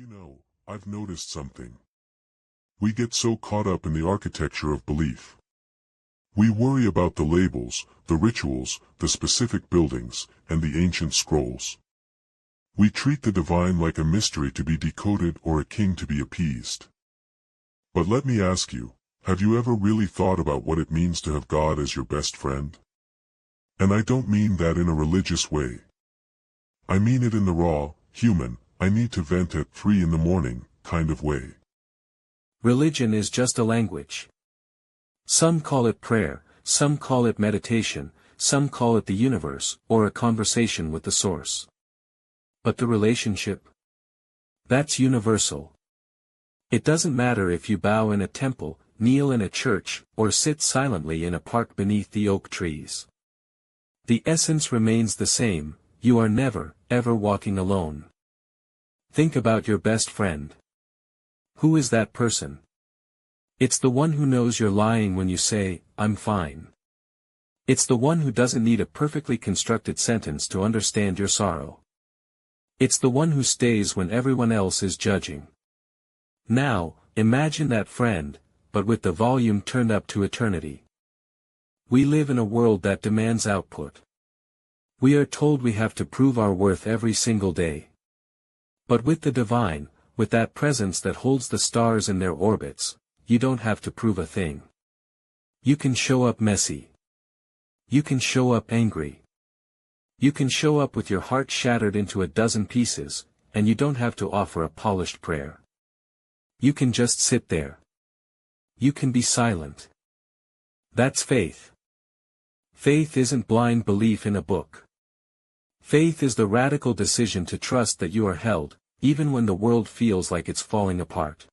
You know, I've noticed something. We get so caught up in the architecture of belief. We worry about the labels, the rituals, the specific buildings, and the ancient scrolls. We treat the divine like a mystery to be decoded or a king to be appeased. But let me ask you, have you ever really thought about what it means to have God as your best friend? And I don't mean that in a religious way. I mean it in the raw, human, I need to vent at 3 in the morning, kind of way. Religion is just a language. Some call it prayer, some call it meditation, some call it the universe, or a conversation with the source. But the relationship? That's universal. It doesn't matter if you bow in a temple, kneel in a church, or sit silently in a park beneath the oak trees. The essence remains the same, you are never, ever walking alone. Think about your best friend. Who is that person? It's the one who knows you're lying when you say, "I'm fine." It's the one who doesn't need a perfectly constructed sentence to understand your sorrow. It's the one who stays when everyone else is judging. Now, imagine that friend, but with the volume turned up to eternity. We live in a world that demands output. We are told we have to prove our worth every single day. But with the divine, with that presence that holds the stars in their orbits, you don't have to prove a thing. You can show up messy. You can show up angry. You can show up with your heart shattered into a dozen pieces, and you don't have to offer a polished prayer. You can just sit there. You can be silent. That's faith. Faith isn't blind belief in a book. Faith is the radical decision to trust that you are held, even when the world feels like it's falling apart.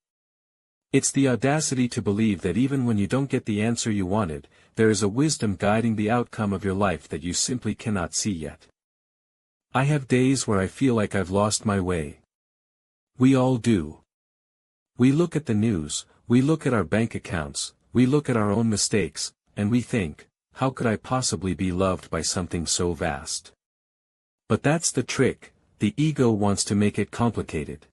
It's the audacity to believe that even when you don't get the answer you wanted, there is a wisdom guiding the outcome of your life that you simply cannot see yet. I have days where I feel like I've lost my way. We all do. We look at the news, we look at our bank accounts, we look at our own mistakes, and we think, how could I possibly be loved by something so vast? But that's the trick, the ego wants to make it complicated.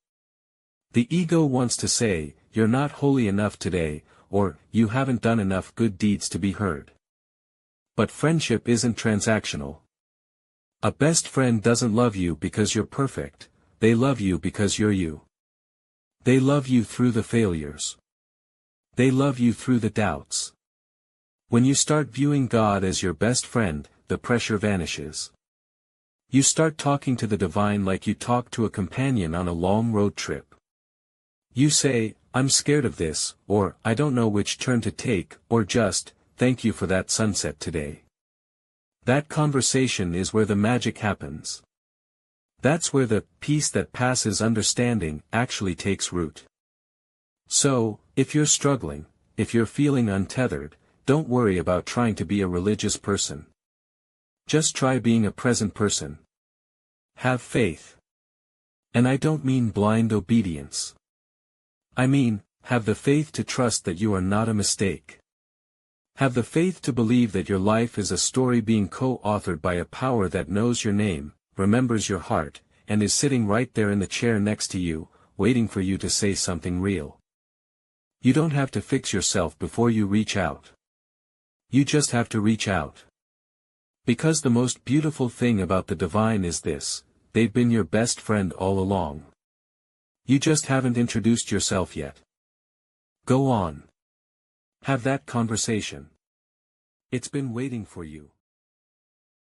The ego wants to say, you're not holy enough today, or, you haven't done enough good deeds to be heard. But friendship isn't transactional. A best friend doesn't love you because you're perfect, they love you because you're you. They love you through the failures. They love you through the doubts. When you start viewing God as your best friend, the pressure vanishes. You start talking to the divine like you talk to a companion on a long road trip. You say, "I'm scared of this," or "I don't know which turn to take," or just, "Thank you for that sunset today." That conversation is where the magic happens. That's where the peace that passes understanding actually takes root. So, if you're struggling, if you're feeling untethered, don't worry about trying to be a religious person. Just try being a present person. Have faith. And I don't mean blind obedience. I mean, have the faith to trust that you are not a mistake. Have the faith to believe that your life is a story being co-authored by a power that knows your name, remembers your heart, and is sitting right there in the chair next to you, waiting for you to say something real. You don't have to fix yourself before you reach out. You just have to reach out. Because the most beautiful thing about the divine is this, they've been your best friend all along. You just haven't introduced yourself yet. Go on. Have that conversation. It's been waiting for you.